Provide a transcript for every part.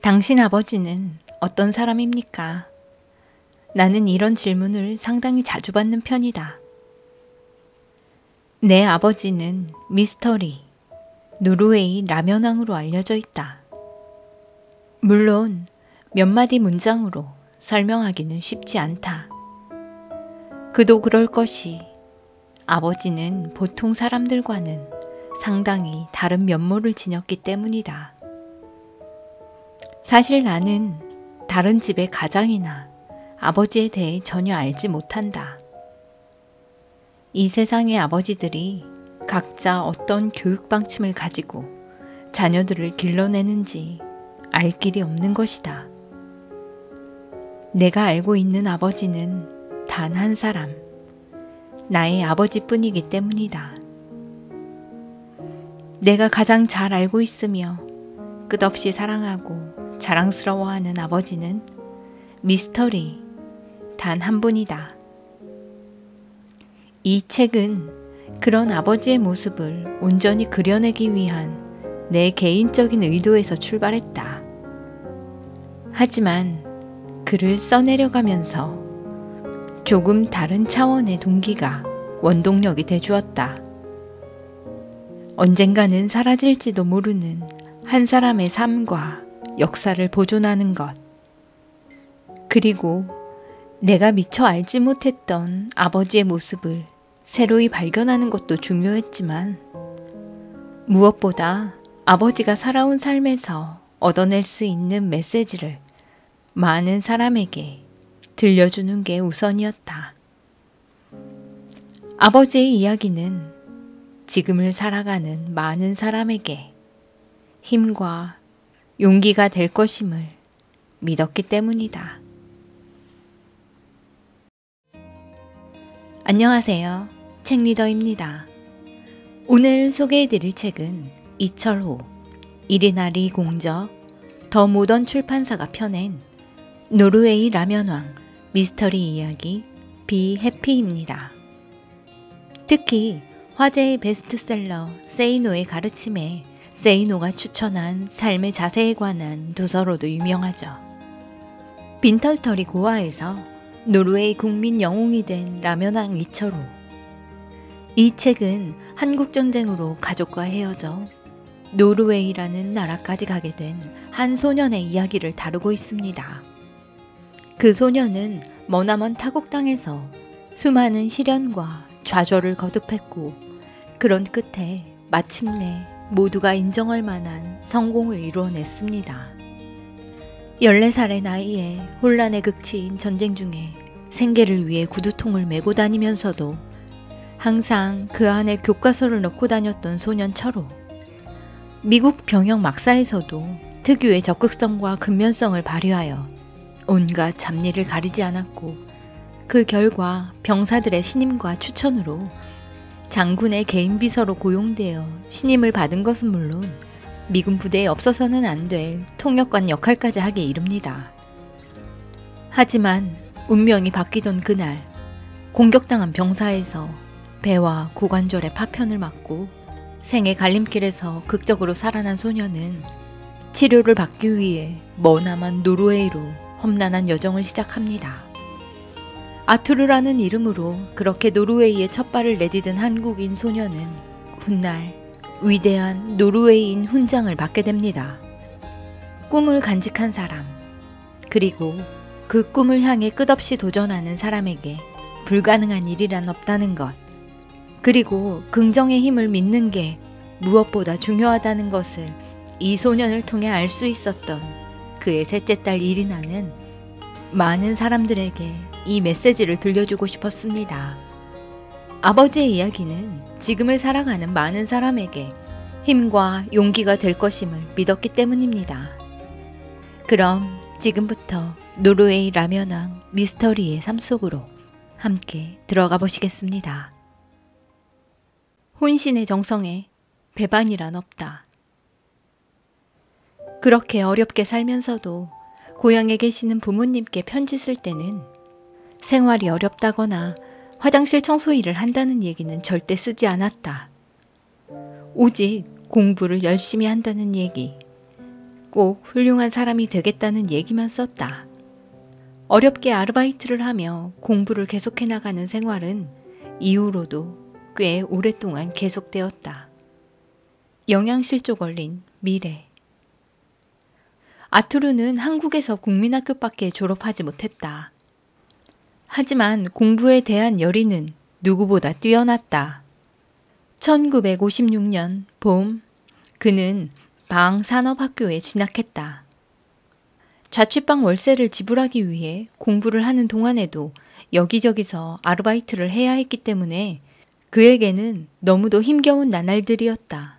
당신 아버지는 어떤 사람입니까? 나는 이런 질문을 상당히 자주 받는 편이다. 내 아버지는 미스터리, 노르웨이 라면왕으로 알려져 있다. 물론 몇 마디 문장으로 설명하기는 쉽지 않다. 그도 그럴 것이 아버지는 보통 사람들과는 상당히 다른 면모를 지녔기 때문이다. 사실 나는 다른 집의 가장이나 아버지에 대해 전혀 알지 못한다. 이 세상의 아버지들이 각자 어떤 교육 방침을 가지고 자녀들을 길러내는지 알 길이 없는 것이다. 내가 알고 있는 아버지는 단 한 사람, 나의 아버지뿐이기 때문이다. 내가 가장 잘 알고 있으며 끝없이 사랑하고 자랑스러워하는 아버지는 미스터리 단 한 분이다. 이 책은 그런 아버지의 모습을 온전히 그려내기 위한 내 개인적인 의도에서 출발했다. 하지만 글을 써내려가면서 조금 다른 차원의 동기가 원동력이 돼주었다. 언젠가는 사라질지도 모르는 한 사람의 삶과 역사를 보존하는 것, 그리고 내가 미처 알지 못했던 아버지의 모습을 새로이 발견하는 것도 중요했지만 무엇보다 아버지가 살아온 삶에서 얻어낼 수 있는 메시지를 많은 사람에게 들려주는 게 우선이었다. 아버지의 이야기는 지금을 살아가는 많은 사람에게 힘과 용기가 될 것임을 믿었기 때문이다. 안녕하세요. 책리더입니다. 오늘 소개해드릴 책은 이철호, 이리나리 공저, 더 모던 출판사가 펴낸 노르웨이 라면왕 미스터리 이야기 비 해피입니다. 특히 화제의 베스트셀러 세이노의 가르침에 세이노가 추천한 삶의 자세에 관한 도서로도 유명하죠. 빈털터리 고아에서 노르웨이 국민 영웅이 된 라면왕 이철호. 이 책은 한국전쟁으로 가족과 헤어져 노르웨이라는 나라까지 가게 된 한 소년의 이야기를 다루고 있습니다. 그 소년은 머나먼 타국 땅에서 수많은 시련과 좌절을 거듭했고 그런 끝에 마침내 모두가 인정할 만한 성공을 이루어냈습니다. 14살의 나이에 혼란에 그친 전쟁 중에 생계를 위해 구두통을 메고 다니면서도 항상 그 안에 교과서를 넣고 다녔던 소년 철호. 미국 병영 막사에서도 특유의 적극성과 근면성을 발휘하여 온갖 잡일을 가리지 않았고 그 결과 병사들의 신임과 추천으로 장군의 개인 비서로 고용되어 신임을 받은 것은 물론 미군 부대에 없어서는 안 될 통역관 역할까지 하기에 이릅니다. 하지만 운명이 바뀌던 그날 공격당한 병사에서 배와 고관절의 파편을 맞고 생의 갈림길에서 극적으로 살아난 소녀는 치료를 받기 위해 머나먼 노르웨이로 험난한 여정을 시작합니다. 아투르라는 이름으로 그렇게 노르웨이에 첫 발을 내디딘 한국인 소녀는 훗날 위대한 노르웨이인 훈장을 받게 됩니다. 꿈을 간직한 사람, 그리고 그 꿈을 향해 끝없이 도전하는 사람에게 불가능한 일이란 없다는 것, 그리고 긍정의 힘을 믿는 게 무엇보다 중요하다는 것을 이 소년을 통해 알 수 있었던 그의 셋째 딸 이리나는 많은 사람들에게 이 메시지를 들려주고 싶었습니다. 아버지의 이야기는 지금을 살아가는 많은 사람에게 힘과 용기가 될 것임을 믿었기 때문입니다. 그럼 지금부터 노르웨이 라면왕 미스터리의 삶 속으로 함께 들어가 보시겠습니다. 혼신의 정성에 배반이란 없다. 그렇게 어렵게 살면서도 고향에 계시는 부모님께 편지 쓸 때는 생활이 어렵다거나 화장실 청소 일을 한다는 얘기는 절대 쓰지 않았다. 오직 공부를 열심히 한다는 얘기, 꼭 훌륭한 사람이 되겠다는 얘기만 썼다. 어렵게 아르바이트를 하며 공부를 계속해 나가는 생활은 이후로도 꽤 오랫동안 계속되었다. 영양실조 걸린 미래. 아투르는 한국에서 국민학교밖에 졸업하지 못했다. 하지만 공부에 대한 열의는 누구보다 뛰어났다. 1956년 봄, 그는 방산업학교에 진학했다. 자취방 월세를 지불하기 위해 공부를 하는 동안에도 여기저기서 아르바이트를 해야 했기 때문에 그에게는 너무도 힘겨운 나날들이었다.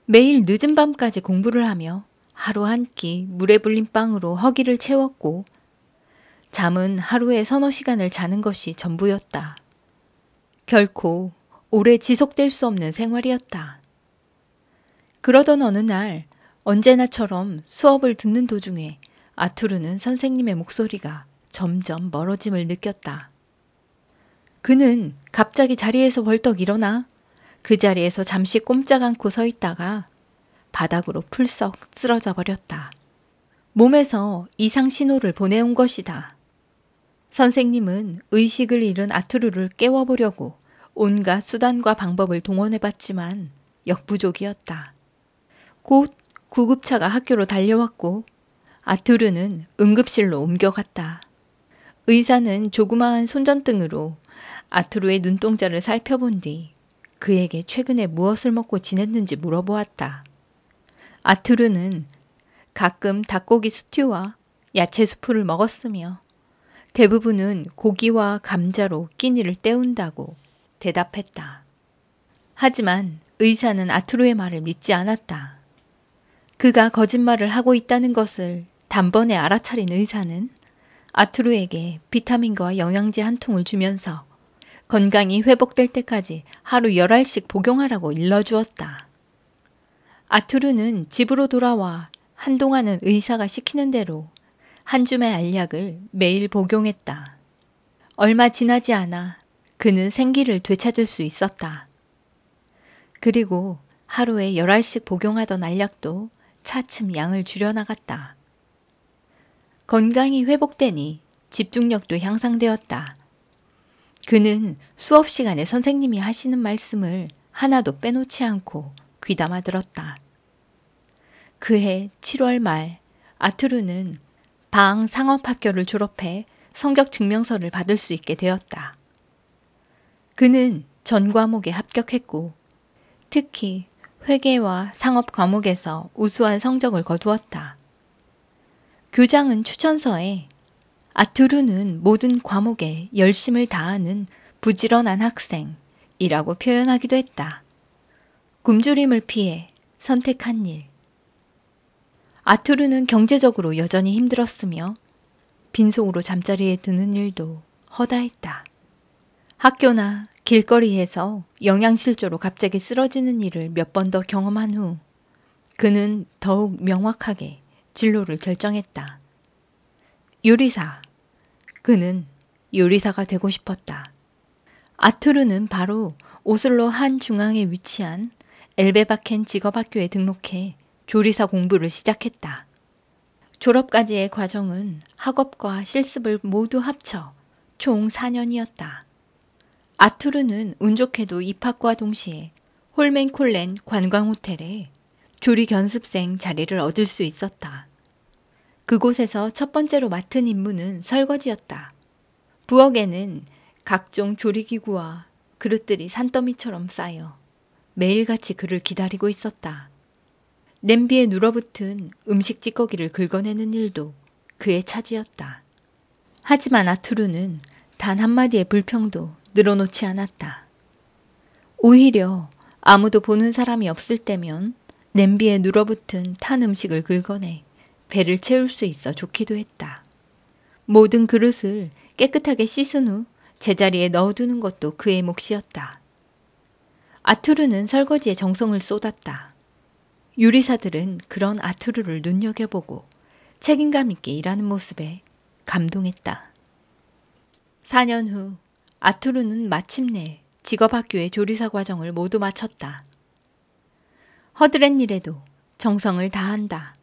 매일 늦은 밤까지 공부를 하며 하루 한 끼 물에 불린 빵으로 허기를 채웠고 잠은 하루에 서너 시간을 자는 것이 전부였다. 결코 오래 지속될 수 없는 생활이었다. 그러던 어느 날 언제나처럼 수업을 듣는 도중에 아투르는 선생님의 목소리가 점점 멀어짐을 느꼈다. 그는 갑자기 자리에서 벌떡 일어나 그 자리에서 잠시 꼼짝 않고 서 있다가 바닥으로 풀썩 쓰러져 버렸다. 몸에서 이상 신호를 보내온 것이다. 선생님은 의식을 잃은 아투르를 깨워보려고 온갖 수단과 방법을 동원해봤지만 역부족이었다. 곧 구급차가 학교로 달려왔고 아투르는 응급실로 옮겨갔다. 의사는 조그마한 손전등으로 아투르의 눈동자를 살펴본 뒤 그에게 최근에 무엇을 먹고 지냈는지 물어보았다. 아투르는 가끔 닭고기 스튜와 야채 수프를 먹었으며 대부분은 고기와 감자로 끼니를 때운다고 대답했다. 하지만 의사는 아투르의 말을 믿지 않았다. 그가 거짓말을 하고 있다는 것을 단번에 알아차린 의사는 아투르에게 비타민과 영양제 한 통을 주면서 건강이 회복될 때까지 하루 10알씩 복용하라고 일러주었다. 아투르는 집으로 돌아와 한동안은 의사가 시키는 대로 한 줌의 알약을 매일 복용했다. 얼마 지나지 않아 그는 생기를 되찾을 수 있었다. 그리고 하루에 10알씩 복용하던 알약도 차츰 양을 줄여나갔다. 건강이 회복되니 집중력도 향상되었다. 그는 수업 시간에 선생님이 하시는 말씀을 하나도 빼놓지 않고 귀담아 들었다. 그해 7월 말 아투르는 방상업학교를 졸업해 성적 증명서를 받을 수 있게 되었다. 그는 전 과목에 합격했고 특히 회계와 상업 과목에서 우수한 성적을 거두었다. 교장은 추천서에 아투르는 모든 과목에 열심을 다하는 부지런한 학생이라고 표현하기도 했다. 굶주림을 피해 선택한 일. 아투르는 경제적으로 여전히 힘들었으며 빈속으로 잠자리에 드는 일도 허다했다. 학교나 길거리에서 영양실조로 갑자기 쓰러지는 일을 몇 번 더 경험한 후 그는 더욱 명확하게 진로를 결정했다. 요리사. 그는 요리사가 되고 싶었다. 아투르는 바로 오슬로 한 중앙에 위치한 엘베바켄 직업학교에 등록해 조리사 공부를 시작했다. 졸업까지의 과정은 학업과 실습을 모두 합쳐 총 4년이었다. 아투르는 운 좋게도 입학과 동시에 홀멘콜렌 관광호텔에 조리 견습생 자리를 얻을 수 있었다. 그곳에서 첫 번째로 맡은 임무는 설거지였다. 부엌에는 각종 조리기구와 그릇들이 산더미처럼 쌓여 매일같이 그를 기다리고 있었다. 냄비에 눌어붙은 음식 찌꺼기를 긁어내는 일도 그의 차지였다. 하지만 아투르는 단 한마디의 불평도 늘어놓지 않았다. 오히려 아무도 보는 사람이 없을 때면 냄비에 눌어붙은 탄 음식을 긁어내 배를 채울 수 있어 좋기도 했다. 모든 그릇을 깨끗하게 씻은 후 제자리에 넣어두는 것도 그의 몫이었다. 아투르는 설거지에 정성을 쏟았다. 요리사들은 그런 아투르를 눈여겨보고 책임감 있게 일하는 모습에 감동했다. 4년 후 아투르는 마침내 직업학교의 조리사 과정을 모두 마쳤다. 허드렛 일에도 정성을 다한다.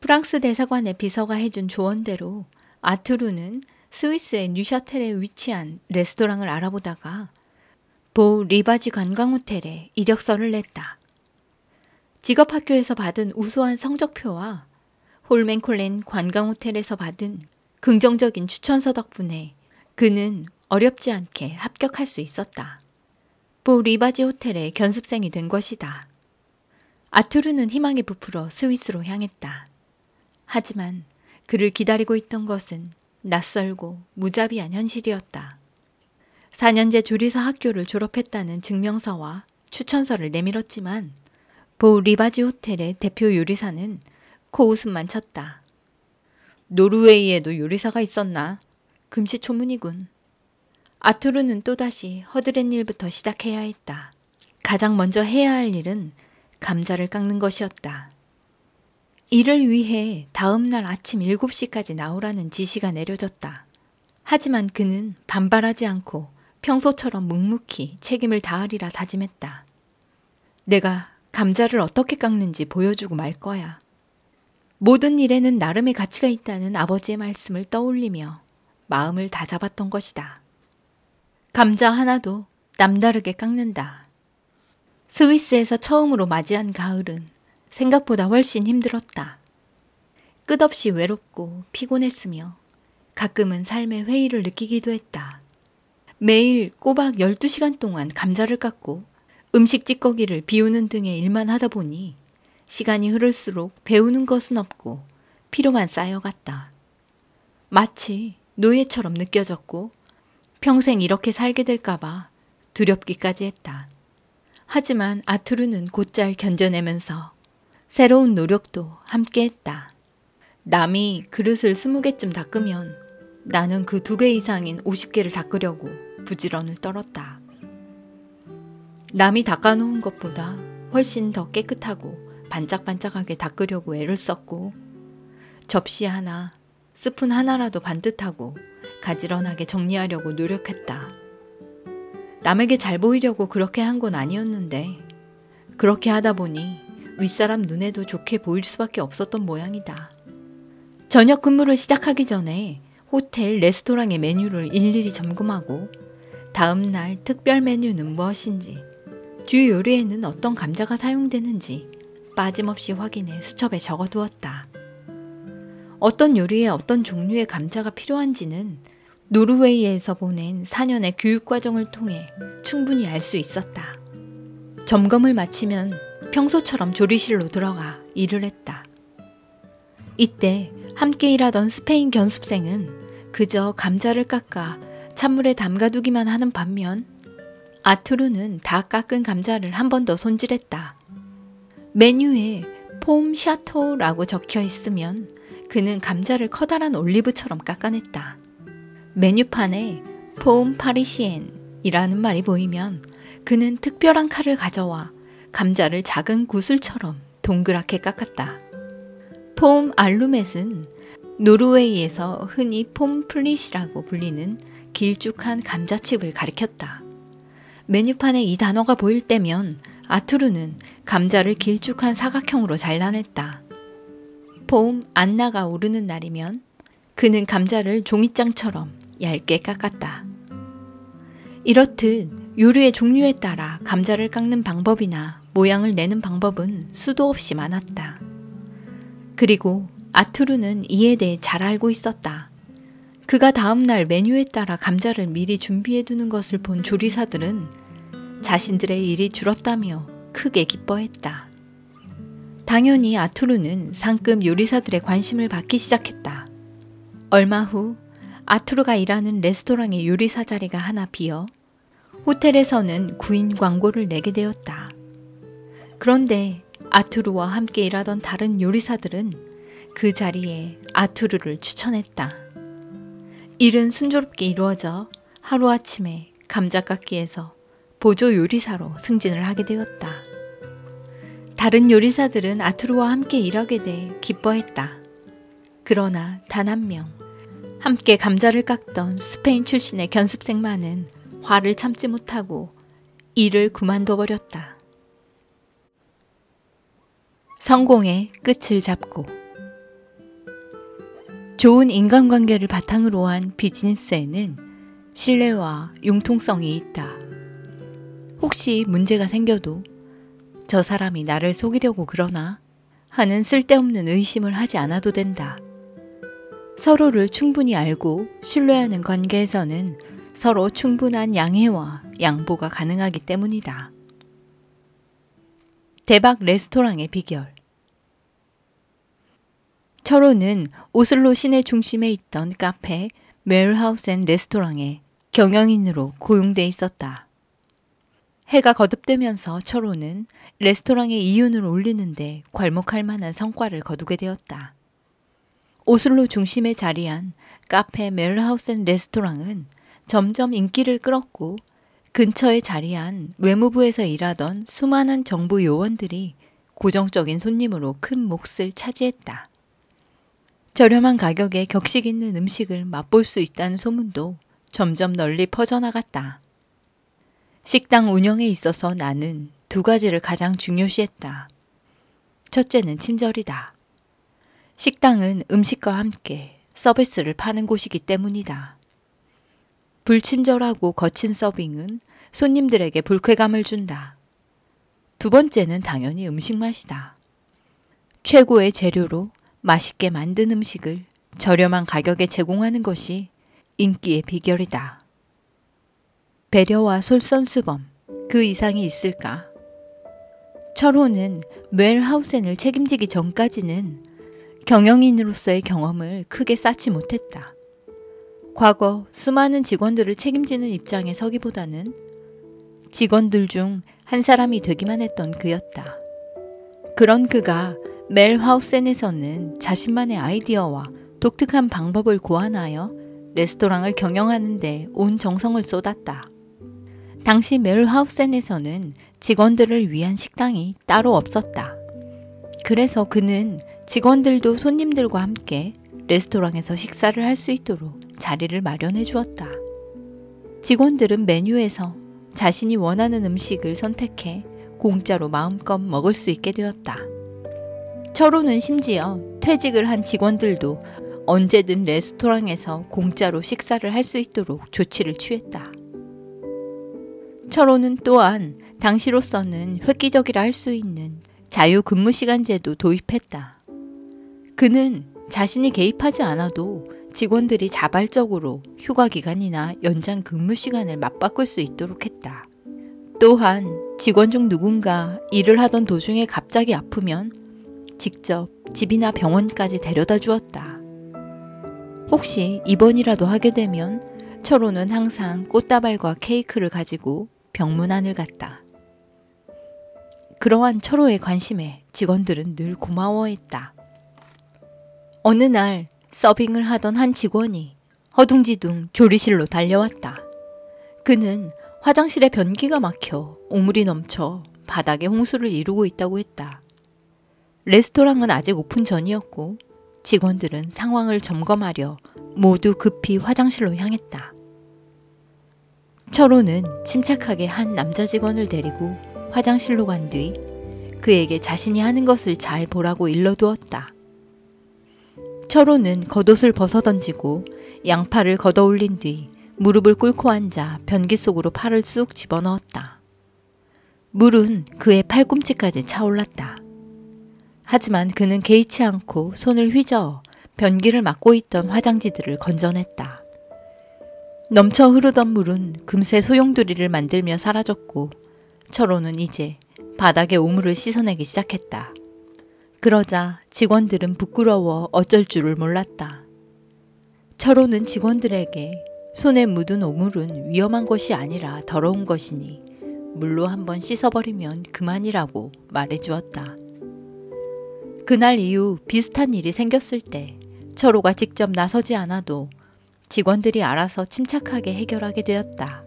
프랑스 대사관의 비서가 해준 조언대로 아투르는 스위스의 뉴샤텔에 위치한 레스토랑을 알아보다가 보 리바지 관광호텔에 이력서를 냈다. 직업학교에서 받은 우수한 성적표와 홀맨콜렌 관광호텔에서 받은 긍정적인 추천서 덕분에 그는 어렵지 않게 합격할 수 있었다. 보 리바지 호텔의 견습생이 된 것이다. 아투르는 희망에 부풀어 스위스로 향했다. 하지만 그를 기다리고 있던 것은 낯설고 무자비한 현실이었다. 4년제 조리사 학교를 졸업했다는 증명서와 추천서를 내밀었지만 보 리바지 호텔의 대표 요리사는 코웃음만 쳤다. 노르웨이에도 요리사가 있었나? 금시초문이군. 아투르는 또다시 허드렛 일부터 시작해야 했다. 가장 먼저 해야 할 일은 감자를 깎는 것이었다. 이를 위해 다음 날 아침 7시까지 나오라는 지시가 내려졌다. 하지만 그는 반발하지 않고 평소처럼 묵묵히 책임을 다하리라 다짐했다. 내가 감자를 어떻게 깎는지 보여주고 말 거야. 모든 일에는 나름의 가치가 있다는 아버지의 말씀을 떠올리며 마음을 다잡았던 것이다. 감자 하나도 남다르게 깎는다. 스위스에서 처음으로 맞이한 가을은 생각보다 훨씬 힘들었다. 끝없이 외롭고 피곤했으며 가끔은 삶의 회의를 느끼기도 했다. 매일 꼬박 12시간 동안 감자를 깎고 음식 찌꺼기를 비우는 등의 일만 하다 보니 시간이 흐를수록 배우는 것은 없고 피로만 쌓여갔다. 마치 노예처럼 느껴졌고 평생 이렇게 살게 될까봐 두렵기까지 했다. 하지만 아투르는 곧잘 견뎌내면서 새로운 노력도 함께했다. 남이 그릇을 20개쯤 닦으면 나는 그 2배 이상인 50개를 닦으려고 부지런을 떨었다. 남이 닦아놓은 것보다 훨씬 더 깨끗하고 반짝반짝하게 닦으려고 애를 썼고 접시 하나, 스푼 하나라도 반듯하고 가지런하게 정리하려고 노력했다. 남에게 잘 보이려고 그렇게 한 건 아니었는데 그렇게 하다 보니 윗사람 눈에도 좋게 보일 수밖에 없었던 모양이다. 저녁 근무를 시작하기 전에 호텔 레스토랑의 메뉴를 일일이 점검하고 다음 날 특별 메뉴는 무엇인지, 주 요리에는 어떤 감자가 사용되는지 빠짐없이 확인해 수첩에 적어두었다. 어떤 요리에 어떤 종류의 감자가 필요한지는 노르웨이에서 보낸 4년의 교육과정을 통해 충분히 알 수 있었다. 점검을 마치면 평소처럼 조리실로 들어가 일을 했다. 이때 함께 일하던 스페인 견습생은 그저 감자를 깎아 찬물에 담가두기만 하는 반면 아투르는 다 깎은 감자를 한 번 더 손질했다. 메뉴에 폼 샤토라고 적혀 있으면 그는 감자를 커다란 올리브처럼 깎아냈다. 메뉴판에 폼 파리시엔이라는 말이 보이면 그는 특별한 칼을 가져와 감자를 작은 구슬처럼 동그랗게 깎았다. 폼 알루멧은 노르웨이에서 흔히 폼 플릿이라고 불리는 길쭉한 감자칩을 가리켰다. 메뉴판에 이 단어가 보일 때면 아투르는 감자를 길쭉한 사각형으로 잘라냈다. 폼 안나가 오르는 날이면 그는 감자를 종이장처럼 얇게 깎았다. 이렇듯 요리의 종류에 따라 감자를 깎는 방법이나 모양을 내는 방법은 수도 없이 많았다. 그리고 아투르는 이에 대해 잘 알고 있었다. 그가 다음날 메뉴에 따라 감자를 미리 준비해두는 것을 본 조리사들은 자신들의 일이 줄었다며 크게 기뻐했다. 당연히 아투르는 상급 요리사들의 관심을 받기 시작했다. 얼마 후 아투르가 일하는 레스토랑의 요리사 자리가 하나 비어 호텔에서는 구인 광고를 내게 되었다. 그런데 아투르와 함께 일하던 다른 요리사들은 그 자리에 아투르를 추천했다. 일은 순조롭게 이루어져 하루아침에 감자깎기에서 보조 요리사로 승진을 하게 되었다. 다른 요리사들은 아투르와 함께 일하게 돼 기뻐했다. 그러나 단 한 명, 함께 감자를 깎던 스페인 출신의 견습생만은 화를 참지 못하고 일을 그만둬 버렸다. 성공의 끝을 잡고 좋은 인간관계를 바탕으로 한 비즈니스에는 신뢰와 융통성이 있다. 혹시 문제가 생겨도 저 사람이 나를 속이려고 그러나 하는 쓸데없는 의심을 하지 않아도 된다. 서로를 충분히 알고 신뢰하는 관계에서는 서로 충분한 양해와 양보가 가능하기 때문이다. 대박 레스토랑의 비결. 철호는 오슬로 시내 중심에 있던 카페 멜하우스 앤 레스토랑에 경영인으로 고용돼 있었다. 해가 거듭되면서 철호는 레스토랑의 이윤을 올리는데 괄목할 만한 성과를 거두게 되었다. 오슬로 중심에 자리한 카페 멜하우스 앤 레스토랑은 점점 인기를 끌었고 근처에 자리한 외무부에서 일하던 수많은 정부 요원들이 고정적인 손님으로 큰 몫을 차지했다. 저렴한 가격에 격식 있는 음식을 맛볼 수 있다는 소문도 점점 널리 퍼져나갔다. 식당 운영에 있어서 나는 두 가지를 가장 중요시했다. 첫째는 친절이다. 식당은 음식과 함께 서비스를 파는 곳이기 때문이다. 불친절하고 거친 서빙은 손님들에게 불쾌감을 준다. 두 번째는 당연히 음식 맛이다. 최고의 재료로 맛있게 만든 음식을 저렴한 가격에 제공하는 것이 인기의 비결이다. 배려와 솔선수범, 그 이상이 있을까? 철호는 멜하우센을 책임지기 전까지는 경영인으로서의 경험을 크게 쌓지 못했다. 과거 수많은 직원들을 책임지는 입장에 서기보다는 직원들 중 한 사람이 되기만 했던 그였다. 그런 그가 멜하우센에서는 자신만의 아이디어와 독특한 방법을 고안하여 레스토랑을 경영하는 데 온 정성을 쏟았다. 당시 멜하우센에서는 직원들을 위한 식당이 따로 없었다. 그래서 그는 직원들도 손님들과 함께 레스토랑에서 식사를 할 수 있도록 자리를 마련해 주었다. 직원들은 메뉴에서 자신이 원하는 음식을 선택해 공짜로 마음껏 먹을 수 있게 되었다. 철호는 심지어 퇴직을 한 직원들도 언제든 레스토랑에서 공짜로 식사를 할 수 있도록 조치를 취했다. 철호는 또한 당시로서는 획기적이라 할 수 있는 자유근무시간제도 도입했다. 그는 자신이 개입하지 않아도 직원들이 자발적으로 휴가기간이나 연장 근무시간을 맞바꿀 수 있도록 했다. 또한 직원 중 누군가 일을 하던 도중에 갑자기 아프면 직접 집이나 병원까지 데려다 주었다. 혹시 입원이라도 하게 되면 철호는 항상 꽃다발과 케이크를 가지고 병문안을 갔다. 그러한 철호의 관심에 직원들은 늘 고마워했다. 어느 날 서빙을 하던 한 직원이 허둥지둥 조리실로 달려왔다. 그는 화장실에 변기가 막혀 오물이 넘쳐 바닥에 홍수를 이루고 있다고 했다. 레스토랑은 아직 오픈 전이었고 직원들은 상황을 점검하려 모두 급히 화장실로 향했다. 철호는 침착하게 한 남자 직원을 데리고 화장실로 간 뒤 그에게 자신이 하는 것을 잘 보라고 일러두었다. 철호는 겉옷을 벗어던지고 양팔을 걷어올린 뒤 무릎을 꿇고 앉아 변기 속으로 팔을 쑥 집어넣었다. 물은 그의 팔꿈치까지 차올랐다. 하지만 그는 개의치 않고 손을 휘저어 변기를 막고 있던 화장지들을 건져냈다. 넘쳐 흐르던 물은 금세 소용돌이를 만들며 사라졌고 철호는 이제 바닥에 오물을 씻어내기 시작했다. 그러자 직원들은 부끄러워 어쩔 줄을 몰랐다. 철호는 직원들에게 손에 묻은 오물은 위험한 것이 아니라 더러운 것이니 물로 한번 씻어버리면 그만이라고 말해주었다. 그날 이후 비슷한 일이 생겼을 때 철호가 직접 나서지 않아도 직원들이 알아서 침착하게 해결하게 되었다.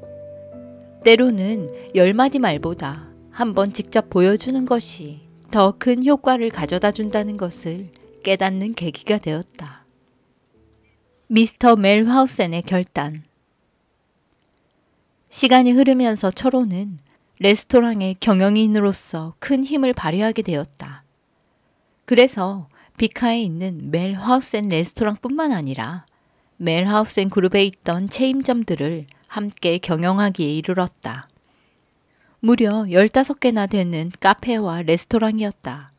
때로는 10마디 말보다 한번 직접 보여주는 것이 더 큰 효과를 가져다 준다는 것을 깨닫는 계기가 되었다. 미스터 멜하우센의 결단. 시간이 흐르면서 철호는 레스토랑의 경영인으로서 큰 힘을 발휘하게 되었다. 그래서 비카에 있는 멜 하우센 레스토랑뿐만 아니라 멜 하우센 그룹에 있던 체인점들을 함께 경영하기에 이르렀다. 무려 15개나 되는 카페와 레스토랑이었다.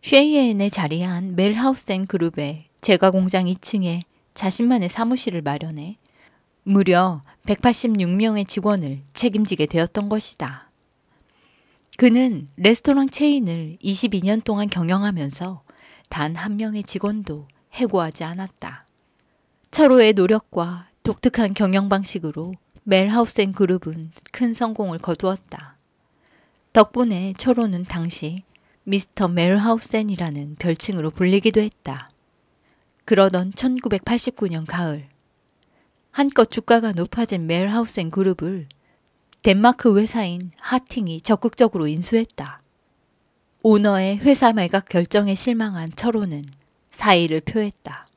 쉐이엔에 자리한 멜 하우센 그룹의 제과공장 2층에 자신만의 사무실을 마련해 무려 186명의 직원을 책임지게 되었던 것이다. 그는 레스토랑 체인을 22년 동안 경영하면서 단 한 명의 직원도 해고하지 않았다. 철호의 노력과 독특한 경영 방식으로 멜 하우센 그룹은 큰 성공을 거두었다. 덕분에 철호는 당시 미스터 멜 하우센이라는 별칭으로 불리기도 했다. 그러던 1989년 가을, 한껏 주가가 높아진 멜 하우센 그룹을 덴마크 회사인 하팅이 적극적으로 인수했다. 오너의 회사 매각 결정에 실망한 철호는 사의를 표했다.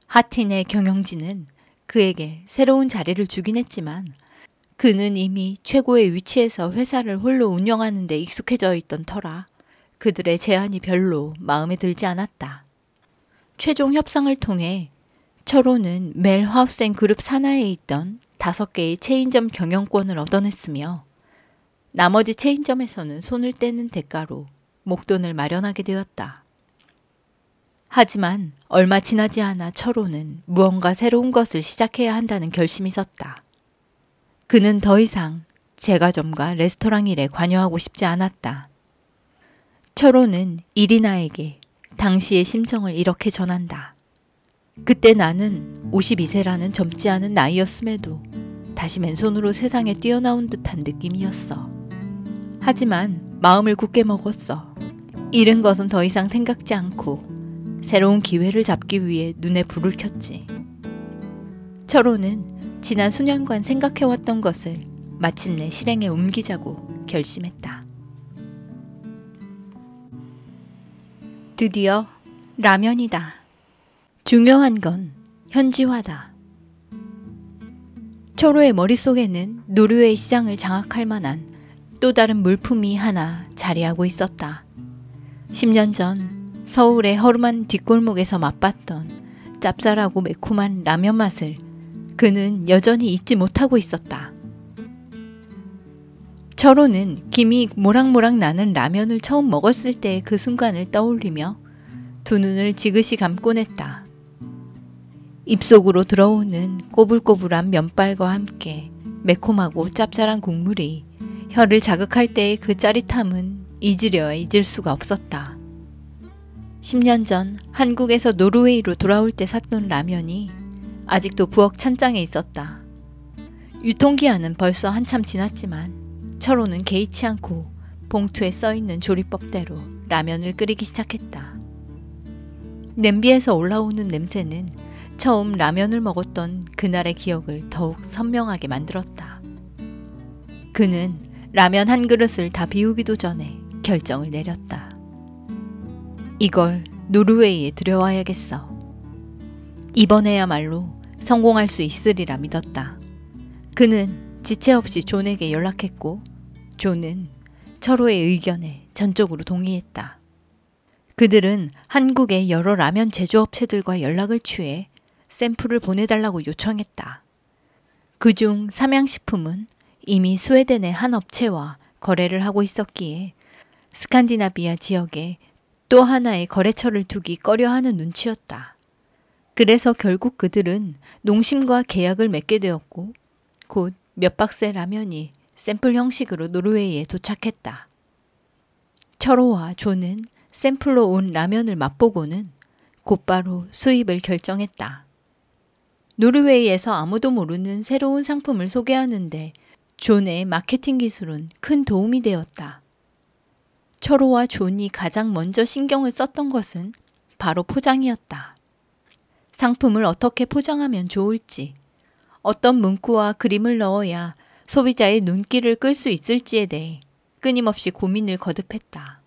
하틴의 경영진은 그에게 새로운 자리를 주긴 했지만 그는 이미 최고의 위치에서 회사를 홀로 운영하는 데 익숙해져 있던 터라 그들의 제안이 별로 마음에 들지 않았다. 최종 협상을 통해 철호는 멜 하우센 그룹 산하에 있던 5개의 체인점 경영권을 얻어냈으며 나머지 체인점에서는 손을 떼는 대가로 목돈을 마련하게 되었다. 하지만 얼마 지나지 않아 철호는 무언가 새로운 것을 시작해야 한다는 결심이 섰다. 그는 더 이상 제과점과 레스토랑 일에 관여하고 싶지 않았다. 철호는 이리나에게 당시의 심정을 이렇게 전한다. 그때 나는 52세라는 젊지 않은 나이였음에도 다시 맨손으로 세상에 뛰어나온 듯한 느낌이었어. 하지만 마음을 굳게 먹었어. 잃은 것은 더 이상 생각지 않고 새로운 기회를 잡기 위해 눈에 불을 켰지. 철호는 지난 수년간 생각해왔던 것을 마침내 실행에 옮기자고 결심했다. 드디어 라면이다. 중요한 건 현지화다. 철호의 머릿속에는 노르웨이 시장을 장악할 만한 또 다른 물품이 하나 자리하고 있었다. 10년 전 서울의 허름한 뒷골목에서 맛봤던 짭짤하고 매콤한 라면 맛을 그는 여전히 잊지 못하고 있었다. 철호는 김이 모락모락 나는 라면을 처음 먹었을 때의 그 순간을 떠올리며 두 눈을 지그시 감곤 했다. 입속으로 들어오는 꼬불꼬불한 면발과 함께 매콤하고 짭짤한 국물이 혀를 자극할 때의 그 짜릿함은 잊으려야 잊을 수가 없었다. 10년 전 한국에서 노르웨이로 돌아올 때 샀던 라면이 아직도 부엌 찬장에 있었다. 유통기한은 벌써 한참 지났지만 철호는 개의치 않고 봉투에 써있는 조리법대로 라면을 끓이기 시작했다. 냄비에서 올라오는 냄새는 처음 라면을 먹었던 그날의 기억을 더욱 선명하게 만들었다. 그는 라면 한 그릇을 다 비우기도 전에 결정을 내렸다. 이걸 노르웨이에 들여와야겠어. 이번에야말로 성공할 수 있으리라 믿었다. 그는 지체 없이 존에게 연락했고 존은 철호의 의견에 전적으로 동의했다. 그들은 한국의 여러 라면 제조업체들과 연락을 취해 샘플을 보내달라고 요청했다. 그중 삼양식품은 이미 스웨덴의 한 업체와 거래를 하고 있었기에 스칸디나비아 지역에 또 하나의 거래처를 두기 꺼려하는 눈치였다. 그래서 결국 그들은 농심과 계약을 맺게 되었고 곧 몇 박스의 라면이 샘플 형식으로 노르웨이에 도착했다. 철호와 존은 샘플로 온 라면을 맛보고는 곧바로 수입을 결정했다. 노르웨이에서 아무도 모르는 새로운 상품을 소개하는데 존의 마케팅 기술은 큰 도움이 되었다. 철호와 존이 가장 먼저 신경을 썼던 것은 바로 포장이었다. 상품을 어떻게 포장하면 좋을지, 어떤 문구와 그림을 넣어야 소비자의 눈길을 끌 수 있을지에 대해 끊임없이 고민을 거듭했다.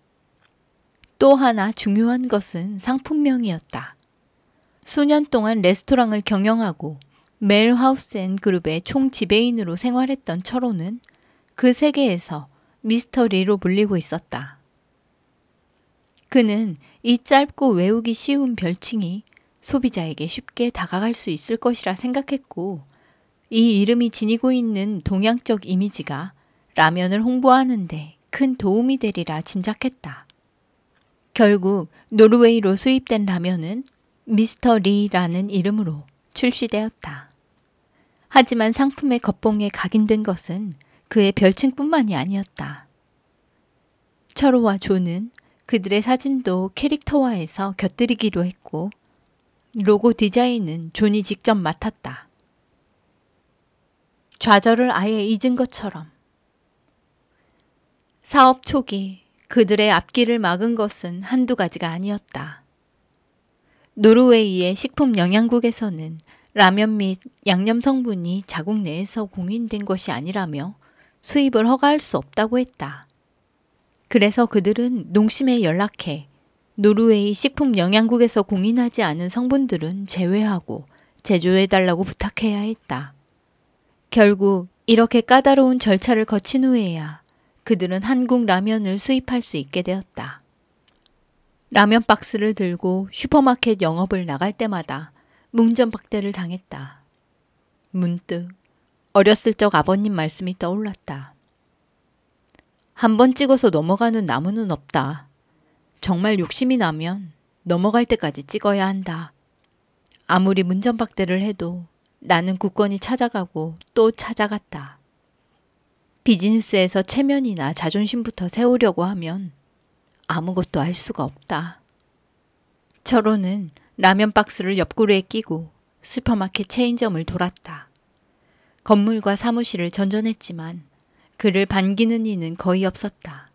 또 하나 중요한 것은 상품명이었다. 수년 동안 레스토랑을 경영하고 멜 하우센 그룹의 총지배인으로 생활했던 철호는 그 세계에서 미스터 리로 불리고 있었다. 그는 이 짧고 외우기 쉬운 별칭이 소비자에게 쉽게 다가갈 수 있을 것이라 생각했고, 이 이름이 지니고 있는 동양적 이미지가 라면을 홍보하는데 큰 도움이 되리라 짐작했다. 결국 노르웨이로 수입된 라면은 미스터 리라는 이름으로 출시되었다. 하지만 상품의 겉봉에 각인된 것은 그의 별칭뿐만이 아니었다. 철호와 조는 그들의 사진도 캐릭터화해서 곁들이기로 했고, 로고 디자인은 존이 직접 맡았다. 좌절을 아예 잊은 것처럼. 사업 초기 그들의 앞길을 막은 것은 한두 가지가 아니었다. 노르웨이의 식품 영양국에서는 라면 및 양념 성분이 자국 내에서 공인된 것이 아니라며 수입을 허가할 수 없다고 했다. 그래서 그들은 농심에 연락해 노르웨이 식품 영양국에서 공인하지 않은 성분들은 제외하고 제조해달라고 부탁해야 했다. 결국 이렇게 까다로운 절차를 거친 후에야 그들은 한국 라면을 수입할 수 있게 되었다. 라면 박스를 들고 슈퍼마켓 영업을 나갈 때마다 뭉전박대를 당했다. 문득 어렸을 적 아버님 말씀이 떠올랐다. 한 번 찍어서 넘어가는 나무는 없다. 정말 욕심이 나면 넘어갈 때까지 찍어야 한다. 아무리 문전박대를 해도 나는 굳건히 찾아가고 또 찾아갔다. 비즈니스에서 체면이나 자존심부터 세우려고 하면 아무것도 할 수가 없다. 철호는 라면 박스를 옆구리에 끼고 슈퍼마켓 체인점을 돌았다. 건물과 사무실을 전전했지만 그를 반기는 이는 거의 없었다.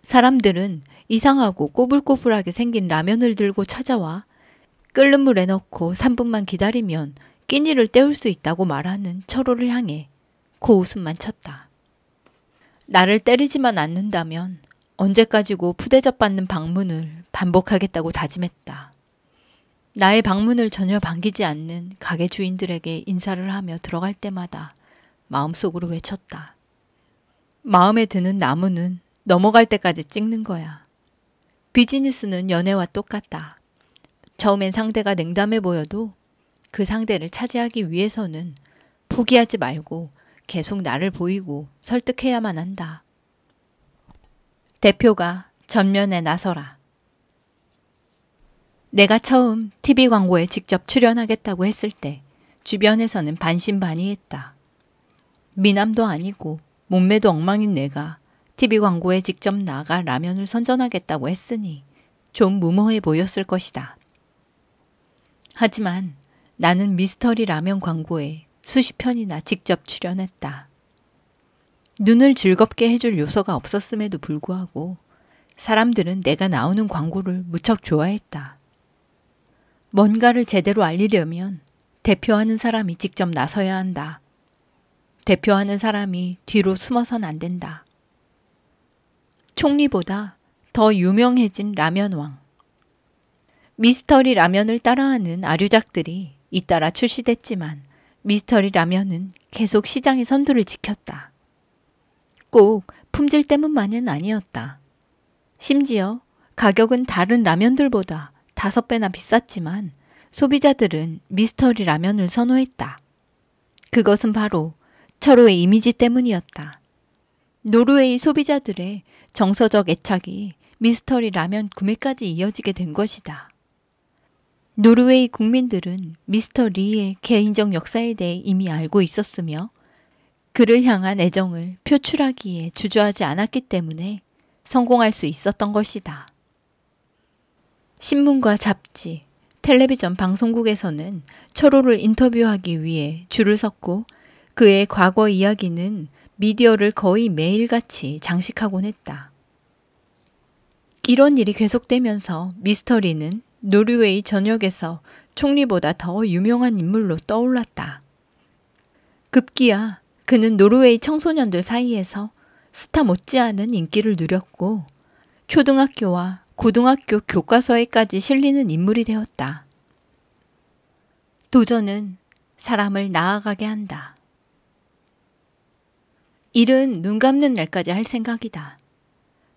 사람들은 이상하고 꼬불꼬불하게 생긴 라면을 들고 찾아와 끓는 물에 넣고 3분만 기다리면 끼니를 때울 수 있다고 말하는 철호를 향해 고웃음만 쳤다. 나를 때리지만 않는다면 언제까지고 푸대접 받는 방문을 반복하겠다고 다짐했다. 나의 방문을 전혀 반기지 않는 가게 주인들에게 인사를 하며 들어갈 때마다 마음속으로 외쳤다. 마음에 드는 나무는 넘어갈 때까지 찍는 거야. 비즈니스는 연애와 똑같다. 처음엔 상대가 냉담해 보여도 그 상대를 차지하기 위해서는 포기하지 말고 계속 나를 보이고 설득해야만 한다. 대표가 전면에 나서라. 내가 처음 TV 광고에 직접 출연하겠다고 했을 때 주변에서는 반신반의했다. 미남도 아니고 몸매도 엉망인 내가 TV 광고에 직접 나가 라면을 선전하겠다고 했으니 좀 무모해 보였을 것이다. 하지만 나는 미스터리 라면 광고에 수십 편이나 직접 출연했다. 눈을 즐겁게 해줄 요소가 없었음에도 불구하고 사람들은 내가 나오는 광고를 무척 좋아했다. 뭔가를 제대로 알리려면 대표하는 사람이 직접 나서야 한다. 대표하는 사람이 뒤로 숨어선 안 된다. 총리보다 더 유명해진 라면왕. 미스터리 라면을 따라하는 아류작들이 잇따라 출시됐지만 미스터리 라면은 계속 시장의 선두를 지켰다. 꼭 품질 때문만은 아니었다. 심지어 가격은 다른 라면들보다 5배나 비쌌지만 소비자들은 미스터리 라면을 선호했다. 그것은 바로 철호의 이미지 때문이었다. 노르웨이 소비자들의 정서적 애착이 미스터리 라면 구매까지 이어지게 된 것이다. 노르웨이 국민들은 미스터 리의 개인적 역사에 대해 이미 알고 있었으며 그를 향한 애정을 표출하기에 주저하지 않았기 때문에 성공할 수 있었던 것이다. 신문과 잡지, 텔레비전 방송국에서는 철호를 인터뷰하기 위해 줄을 섰고 그의 과거 이야기는 미디어를 거의 매일같이 장식하곤 했다. 이런 일이 계속되면서 미스터 리는 노르웨이 전역에서 총리보다 더 유명한 인물로 떠올랐다. 급기야 그는 노르웨이 청소년들 사이에서 스타 못지않은 인기를 누렸고 초등학교와 고등학교 교과서에까지 실리는 인물이 되었다. 도전은 사람을 나아가게 한다. 일은 눈 감는 날까지 할 생각이다.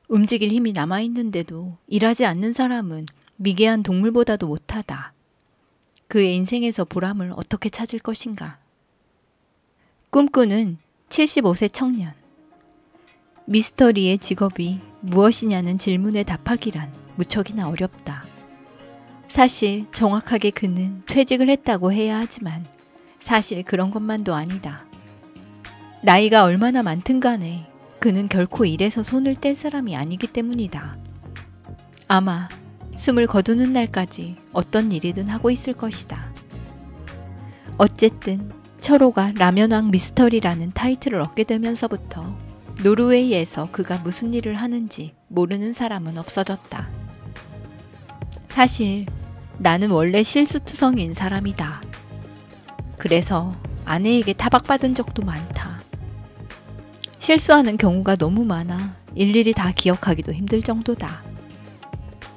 움직일 힘이 남아있는데도 일하지 않는 사람은 미개한 동물보다도 못하다. 그의 인생에서 보람을 어떻게 찾을 것인가? 꿈꾸는 75세 청년. 미스터리의 직업이 무엇이냐는 질문에 답하기란 무척이나 어렵다. 사실 정확하게 그는 퇴직을 했다고 해야 하지만 사실 그런 것만도 아니다. 나이가 얼마나 많든 간에 그는 결코 일에서 손을 뗄 사람이 아니기 때문이다. 아마 숨을 거두는 날까지 어떤 일이든 하고 있을 것이다. 어쨌든 철호가 라면왕 미스터리라는 타이틀을 얻게 되면서부터 노르웨이에서 그가 무슨 일을 하는지 모르는 사람은 없어졌다. 사실 나는 원래 실수투성이인 사람이다. 그래서 아내에게 타박받은 적도 많다. 실수하는 경우가 너무 많아 일일이 다 기억하기도 힘들 정도다.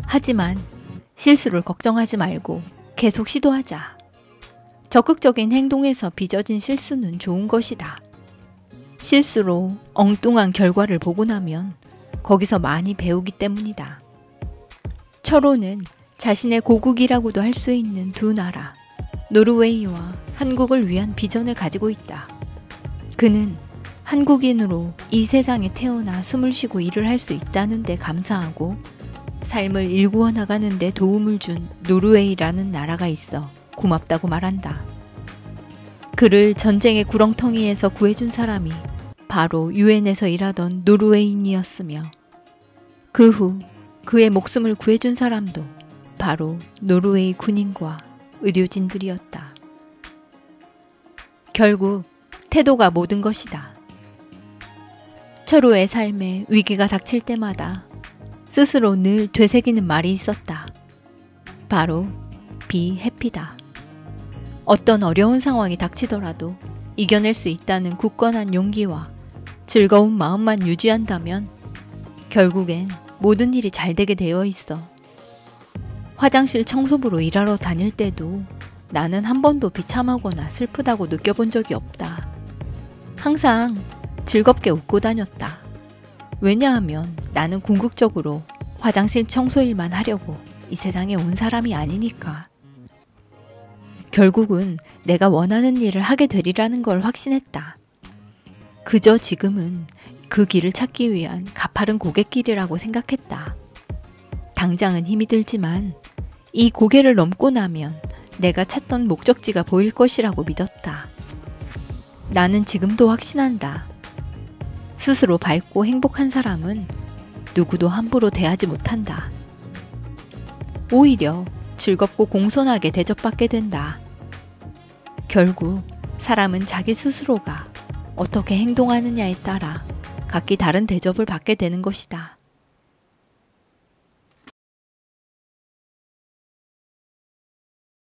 하지만 실수를 걱정하지 말고 계속 시도하자. 적극적인 행동에서 빚어진 실수는 좋은 것이다. 실수로 엉뚱한 결과를 보고 나면 거기서 많이 배우기 때문이다. 철호는 자신의 고국이라고도 할 수 있는 두 나라, 노르웨이와 한국을 위한 비전을 가지고 있다. 그는 한국인으로 이 세상에 태어나 숨을 쉬고 일을 할 수 있다는 데 감사하고 삶을 일구어 나가는 데 도움을 준 노르웨이라는 나라가 있어 고맙다고 말한다. 그를 전쟁의 구렁텅이에서 구해준 사람이 바로 유엔에서 일하던 노르웨이인이었으며 그 후 그의 목숨을 구해준 사람도 바로 노르웨이 군인과 의료진들이었다. 결국 태도가 모든 것이다. 철호의 삶에 위기가 닥칠 때마다 스스로 늘 되새기는 말이 있었다. 바로 be happy다. 어떤 어려운 상황이 닥치더라도 이겨낼 수 있다는 굳건한 용기와 즐거운 마음만 유지한다면 결국엔 모든 일이 잘 되게 되어 있어. 화장실 청소부로 일하러 다닐 때도 나는 한 번도 비참하거나 슬프다고 느껴본 적이 없다. 항상 즐겁게 웃고 다녔다. 왜냐하면 나는 궁극적으로 화장실 청소일만 하려고 이 세상에 온 사람이 아니니까. 결국은 내가 원하는 일을 하게 되리라는 걸 확신했다. 그저 지금은 그 길을 찾기 위한 가파른 고갯길이라고 생각했다. 당장은 힘이 들지만 이 고개를 넘고 나면 내가 찾던 목적지가 보일 것이라고 믿었다. 나는 지금도 확신한다. 스스로 밝고 행복한 사람은 누구도 함부로 대하지 못한다. 오히려 즐겁고 공손하게 대접받게 된다. 결국 사람은 자기 스스로가 어떻게 행동하느냐에 따라 각기 다른 대접을 받게 되는 것이다.